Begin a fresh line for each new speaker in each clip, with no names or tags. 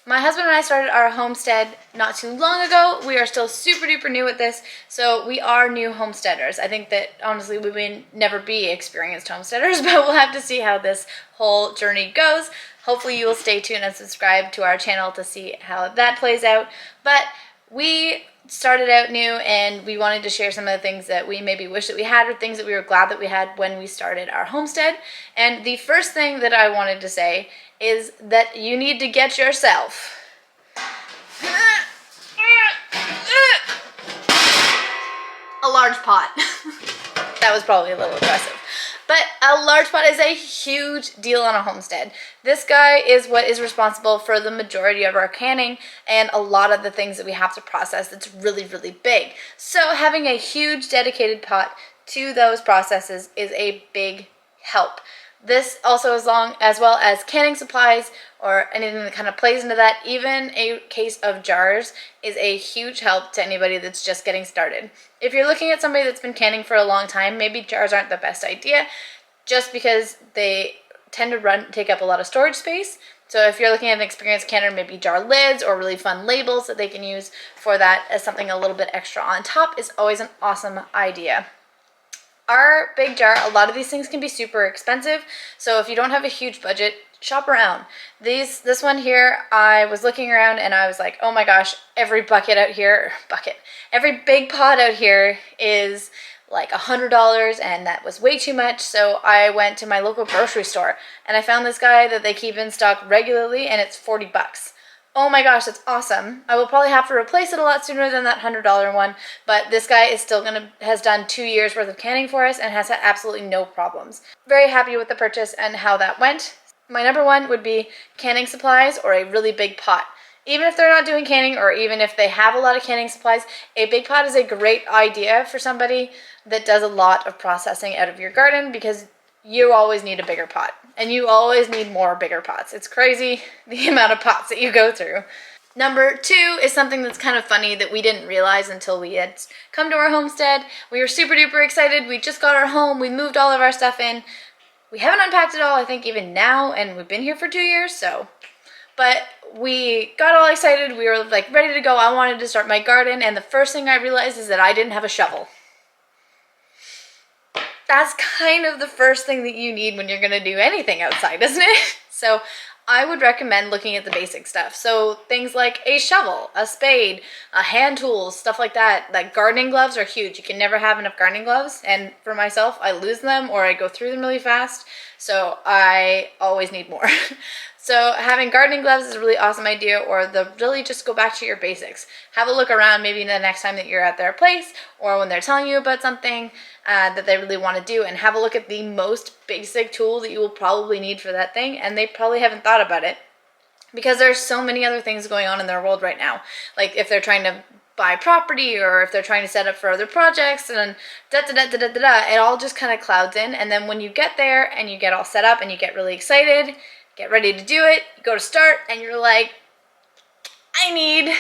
My husband and I started our homestead not too long ago. We are still super duper new at this, so we are new homesteaders. I think that honestly we may never be experienced homesteaders, but we'll have to see how this whole journey goes. Hopefully you will stay tuned and subscribe to our channel to see how that plays out. But we started out new and we wanted to share some of the things that we maybe wish that we had or things that we were glad that we had when we started our homestead. And the first thing that I wanted to say is that you need to get yourself a large pot. That was probably a little aggressive. But a large pot is a huge deal on a homestead. This guy is what is responsible for the majority of our canning and a lot of the things that we have to process that's really, really big. So having a huge dedicated pot to those processes is a big help. This also as well as canning supplies or anything that kind of plays into that. Even a case of jars is a huge help to anybody that's just getting started. If you're looking at somebody that's been canning for a long time, maybe jars aren't the best idea just because they tend to take up a lot of storage space. So if you're looking at an experienced canner, maybe jar lids or really fun labels that they can use for that as something a little bit extra on top is always an awesome idea. Our big jar, a lot of these things can be super expensive, so if you don't have a huge budget, shop around. This one here, I was looking around and I was like, oh my gosh, every every big pot out here is like $100 and that was way too much. So I went to my local grocery store and I found this guy that they keep in stock regularly and it's 40 bucks. Oh my gosh, that's awesome. I will probably have to replace it a lot sooner than that $100 one, but this guy is still has done 2 years worth of canning for us and has had absolutely no problems. Very happy with the purchase and how that went. My number one would be canning supplies or a really big pot. Even if they're not doing canning or even if they have a lot of canning supplies, a big pot is a great idea for somebody that does a lot of processing out of your garden because you always need a bigger pot and you always need more bigger pots. It's crazy the amount of pots that you go through. Number two is something that's kind of funny that we didn't realize until we had come to our homestead. We were super duper excited. We just got our home. We moved all of our stuff in. We haven't unpacked it all, I think, even now, and we've been here for 2 years, so. But we got all excited. We were like ready to go. I wanted to start my garden, and the first thing I realized is that I didn't have a shovel. That's kind of the first thing that you need when you're going to do anything outside, isn't it? So I would recommend looking at the basic stuff. So things like a shovel, a spade, a hand tools, stuff like that. Like gardening gloves are huge. You can never have enough gardening gloves. And for myself, I lose them or I go through them really fast. So I always need more. So having gardening gloves is a really awesome idea, or really just go back to your basics. Have a look around maybe the next time that you're at their place or when they're telling you about something that they really want to do, and have a look at the most basic tool that you will probably need for that thing, and they probably haven't thought about it because there's so many other things going on in their world right now. Like if they're trying to buy property or if they're trying to set up for other projects and it all just kind of clouds in. And then when you get there and you get all set up and you get really excited, get ready to do it, you go to start and you're like, I need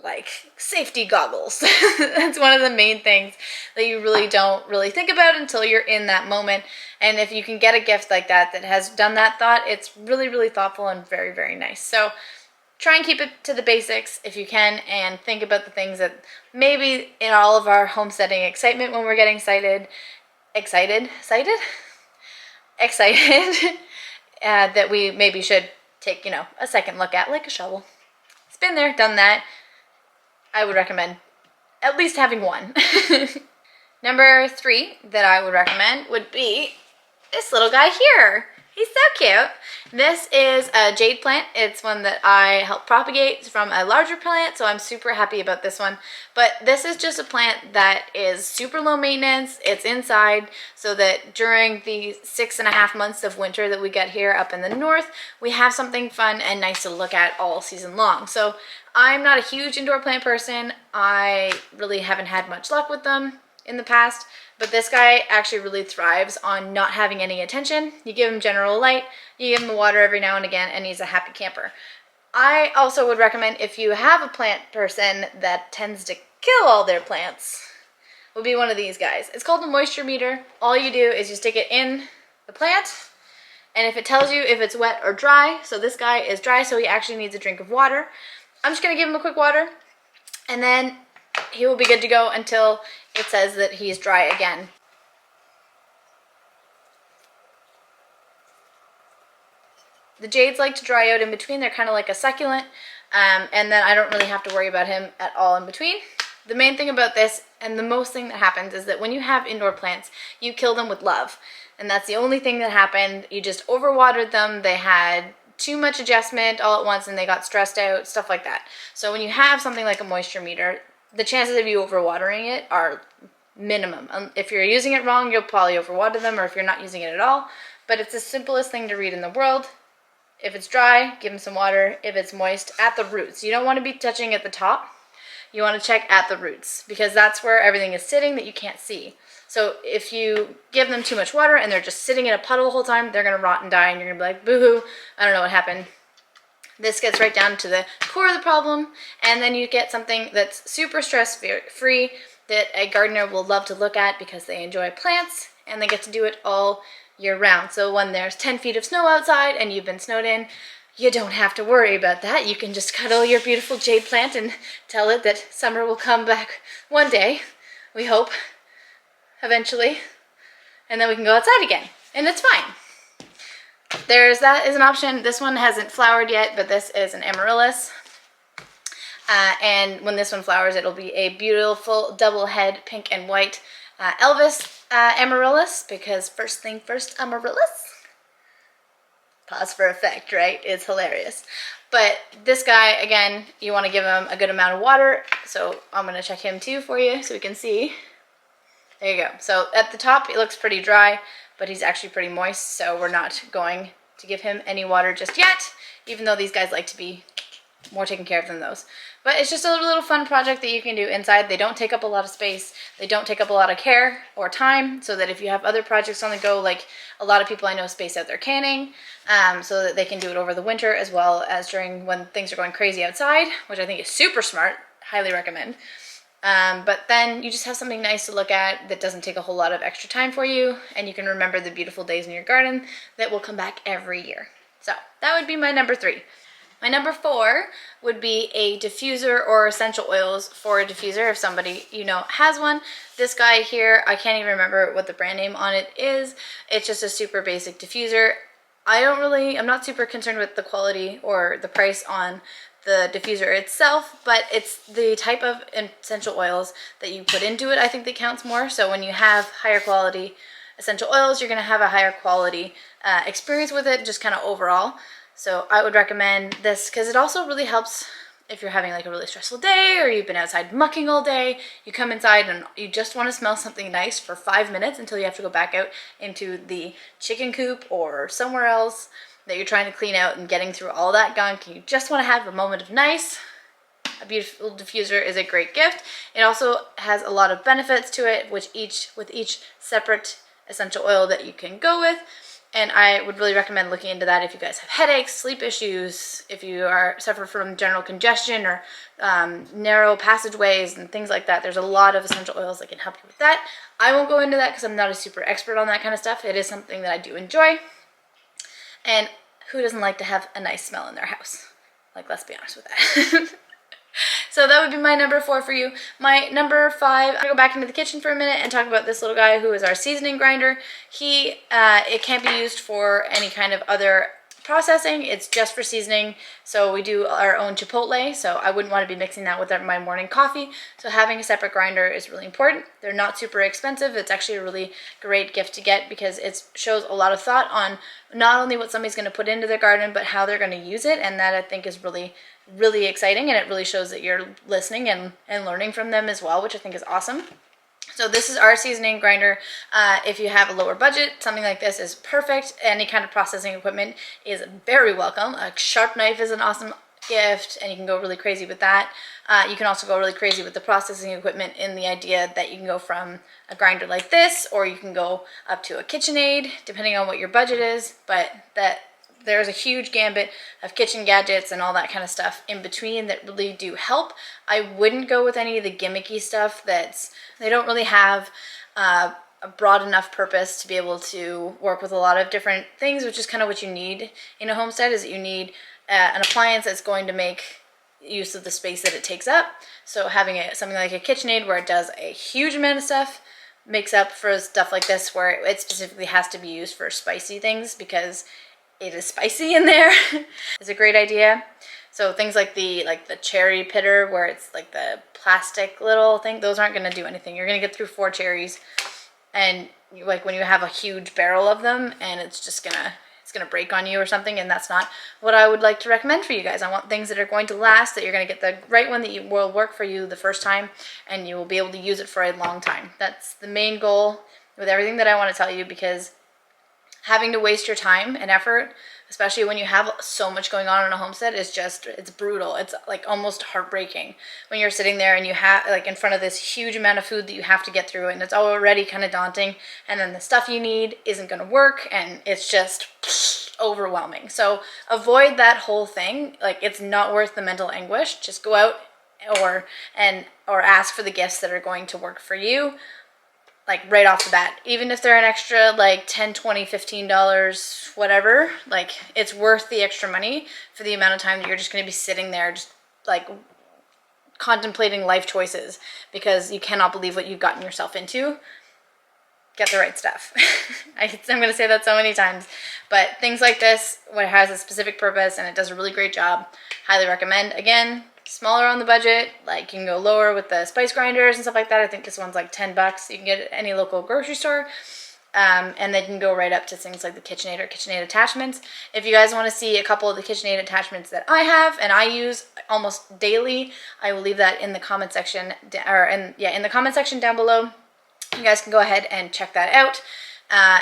like safety goggles. That's one of the main things that you really don't really think about until you're in that moment. And if you can get a gift like that that has done that thought, it's really, really thoughtful and very, very nice. So try and keep it to the basics if you can, and think about the things that maybe in all of our homesteading excitement when we're getting excited, that we maybe should take, a second look at, like a shovel. It's been there, done that. I would recommend at least having one. Number 3 that I would recommend would be this little guy here. He's so cute. This is a jade plant. It's one that I helped propagate from a larger plant, so I'm super happy about this one. But this is just a plant that is super low maintenance. It's inside, so that during the 6.5 months of winter that we get here up in the north, we have something fun and nice to look at all season long. So I'm not a huge indoor plant person. I really haven't had much luck with them in the past, but this guy actually really thrives on not having any attention. You give him general light, you give him the water every now and again, and he's a happy camper. I also would recommend, if you have a plant person that tends to kill all their plants, would be one of these guys. It's called a moisture meter. All you do is you stick it in the plant, And if it tells you if it's wet or dry, so this guy is dry, so he actually needs a drink of water. I'm just gonna give him a quick water, and then he will be good to go until it says that he's dry again. The jades like to dry out in between. They're kind of like a succulent, and then I don't really have to worry about him at all in between. The main thing about this, and the most thing that happens, is that when you have indoor plants, you kill them with love. And that's the only thing that happened. You just overwatered them. They had too much adjustment all at once and they got stressed out, stuff like that. So when you have something like a moisture meter, the chances of you overwatering it are minimum. If you're using it wrong, you'll probably overwater them, or if you're not using it at all. But it's the simplest thing to read in the world. If it's dry, give them some water. If it's moist, at the roots. You don't want to be touching at the top. You want to check at the roots, because that's where everything is sitting that you can't see. So if you give them too much water and they're just sitting in a puddle the whole time, they're going to rot and die, and you're going to be like, boo-hoo, I don't know what happened. This gets right down to the core of the problem, and then you get something that's super stress-free that a gardener will love to look at because they enjoy plants and they get to do it all year round. So when there's 10 feet of snow outside and you've been snowed in, you don't have to worry about that. You can just cuddle your beautiful jade plant and tell it that summer will come back one day, we hope, eventually, and then we can go outside again, and it's fine. That is an option. This one hasn't flowered yet, but this is an amaryllis. And when this one flowers, it'll be a beautiful double head pink and white Elvis amaryllis, because first thing first, amaryllis. Pause for effect, right? It's hilarious. But this guy, again, you want to give him a good amount of water. So I'm going to check him too for you so we can see. There you go. So at the top, it looks pretty dry, but he's actually pretty moist. So we're not going to give him any water just yet, even though these guys like to be more taken care of than those. But it's just a little fun project that you can do inside. They don't take up a lot of space. They don't take up a lot of care or time, so that if you have other projects on the go, like a lot of people I know space out their canning, so that they can do it over the winter as well as during when things are going crazy outside, which I think is super smart. Highly recommend. But then you just have something nice to look at that doesn't take a whole lot of extra time for you, and you can remember the beautiful days in your garden that will come back every year. So that would be my number 3. My number 4 would be a diffuser or essential oils for a diffuser if somebody you know has one. This guy here, I can't even remember what the brand name on it is. It's just a super basic diffuser. I'm not super concerned with the quality or the price on the diffuser itself, but it's the type of essential oils that you put into it, I think, that counts more. So when you have higher quality essential oils, you're going to have a higher quality experience with it, just kind of overall. So I would recommend this because it also really helps if you're having like a really stressful day or you've been outside mucking all day. You come inside and you just want to smell something nice for 5 minutes until you have to go back out into the chicken coop or somewhere else that you're trying to clean out and getting through all that gunk. You just want to have a moment of nice. A beautiful diffuser is a great gift. It also has a lot of benefits to it, with each separate essential oil that you can go with. And I would really recommend looking into that if you guys have headaches, sleep issues, if you suffer from general congestion or narrow passageways and things like that. There's a lot of essential oils that can help you with that. I won't go into that because I'm not a super expert on that kind of stuff. It is something that I do enjoy. And who doesn't like to have a nice smell in their house? Like, let's be honest with that. So that would be my number 4 for you. My number 5, I'm going to go back into the kitchen for a minute and talk about this little guy who is our seasoning grinder. It can't be used for any kind of other processing. It's just for seasoning. So we do our own chipotle, so I wouldn't want to be mixing that with my morning coffee. So having a separate grinder is really important. They're not super expensive. It's actually a really great gift to get because it shows a lot of thought on not only what somebody's going to put into their garden, but how they're going to use it. And that, I think, is really exciting, and it really shows that you're listening and learning from them as well, which I think is awesome. So this is our seasoning grinder. If you have a lower budget, something like this is perfect. Any kind of processing equipment is very welcome. A sharp knife is an awesome gift, and you can go really crazy with that. You can also go really crazy with the processing equipment in the idea that you can go from a grinder like this, or you can go up to a KitchenAid, depending on what your budget is, but there's a huge gambit of kitchen gadgets and all that kind of stuff in between that really do help. I wouldn't go with any of the gimmicky stuff they don't really have a a broad enough purpose to be able to work with a lot of different things, which is kind of what you need in a homestead, is that you need an appliance that's going to make use of the space that it takes up. So having something like a KitchenAid where it does a huge amount of stuff makes up for stuff like this where it specifically has to be used for spicy things because it is spicy in there. It's a great idea. So things like the cherry pitter where it's like the plastic little thing, those aren't going to do anything. You're going to get through 4 cherries, and like when you have a huge barrel of them and it's gonna break on you or something, and that's not what I would like to recommend for you guys. I want things that are going to last, that you're going to get the right one that will work for you the first time and you will be able to use it for a long time. That's the main goal with everything that I want to tell you, because having to waste your time and effort, especially when you have so much going on in a homestead, is just, it's brutal. It's like almost heartbreaking when you're sitting there and you have like in front of this huge amount of food that you have to get through, and it's already kind of daunting, and then the stuff you need isn't going to work, and it's just overwhelming. So avoid that whole thing. Like, it's not worth the mental anguish. Just go out or ask for the gifts that are going to work for you, like right off the bat. Even if they're an extra like $10, $20, $15, whatever, like it's worth the extra money for the amount of time that you're just going to be sitting there just like contemplating life choices because you cannot believe what you've gotten yourself into. Get the right stuff. I'm going to say that so many times, but things like this, when it has a specific purpose and it does a really great job, highly recommend. Again, smaller on the budget, like you can go lower with the spice grinders and stuff like that. I think this one's like $10. You can get it at any local grocery store. And then you can go right up to things like the KitchenAid or KitchenAid attachments. If you guys want to see a couple of the KitchenAid attachments that I have and I use almost daily, I will leave that in the comment section, in the comment section down below. You guys can go ahead and check that out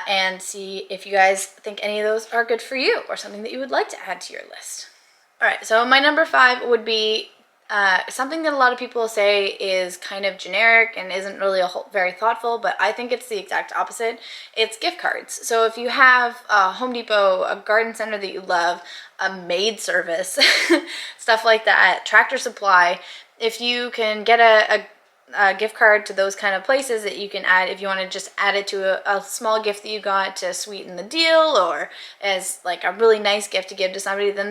and see if you guys think any of those are good for you or something that you would like to add to your list. All right, so my number 5 would be something that a lot of people say is kind of generic and isn't really very thoughtful, but I think it's the exact opposite. It's gift cards. So if you have a Home Depot, a garden center that you love, a maid service, stuff like that, Tractor Supply, if you can get a gift card to those kind of places that you can add, if you want to just add it to a small gift that you got to sweeten the deal, or as like a really nice gift to give to somebody, then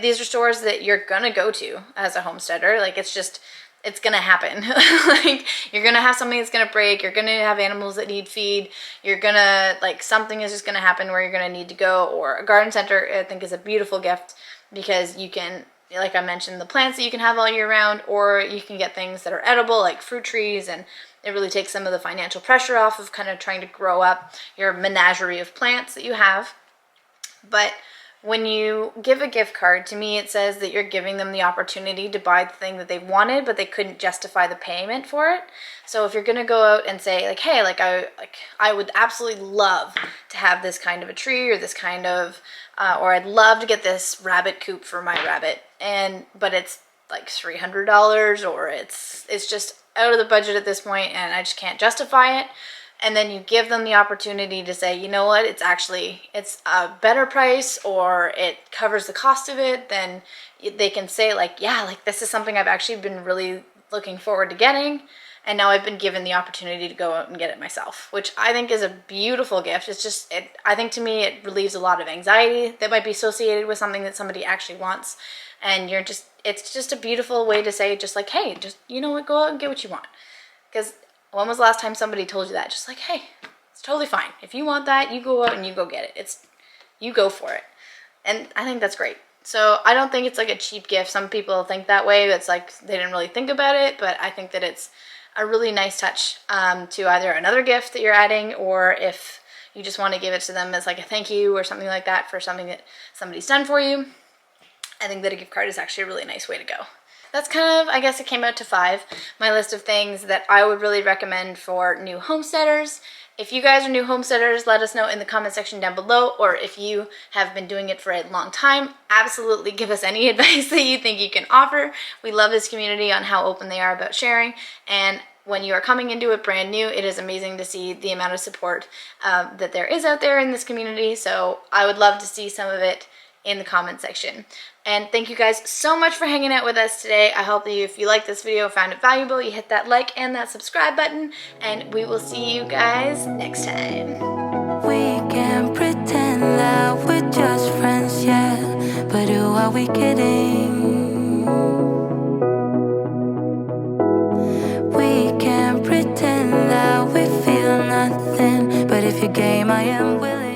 these are stores that you're gonna go to as a homesteader. Like it's gonna happen. Like you're gonna have something that's gonna break, you're gonna have animals that need feed, you're gonna, like, something is just gonna happen where you're gonna need to go. Or a garden center, I think, is a beautiful gift because you can, like I mentioned, the plants that you can have all year round, or you can get things that are edible like fruit trees, and it really takes some of the financial pressure off of kind of trying to grow up your menagerie of plants that you have. But when you give a gift card, to me it says that you're giving them the opportunity to buy the thing that they wanted, but they couldn't justify the payment for it. So if you're gonna go out and say like, hey, I would absolutely love to have this kind of a tree, or this kind of or I'd love to get this rabbit coop for my rabbit, but it's like $300, or it's just out of the budget at this point and I just can't justify it. And then you give them the opportunity to say, you know what, it's a better price, or it covers the cost of it. Then they can say like, yeah, like this is something I've actually been really looking forward to getting, and now I've been given the opportunity to go out and get it myself, which I think is a beautiful gift. I think to me it relieves a lot of anxiety that might be associated with something that somebody actually wants, and it's just a beautiful way to say, just like, hey, just, you know what, go out and get what you want. Because when was the last time somebody told you that? Just like, hey, it's totally fine. If you want that, you go out and you go get it. You go for it. And I think that's great. So I don't think it's like a cheap gift. Some people think that way. It's like they didn't really think about it, but I think that it's a really nice touch to either another gift that you're adding, or if you just want to give it to them as like a thank you or something like that for something that somebody's done for you. I think that a gift card is actually a really nice way to go. That's kind of, I guess it came out to 5, my list of things that I would really recommend for new homesteaders. If you guys are new homesteaders, let us know in the comment section down below, or if you have been doing it for a long time, absolutely give us any advice that you think you can offer. We love this community on how open they are about sharing, and when you are coming into it brand new, it is amazing to see the amount of support that there is out there in this community. So I would love to see some of it in the comment section. And thank you guys so much for hanging out with us today. I hope that if you liked this video, found it valuable, you hit that like and that subscribe button, and we will see you guys next time.
We can pretend that we're just friends, yeah, but who are we kidding? We can pretend that we feel nothing, but if you're game, I am willing.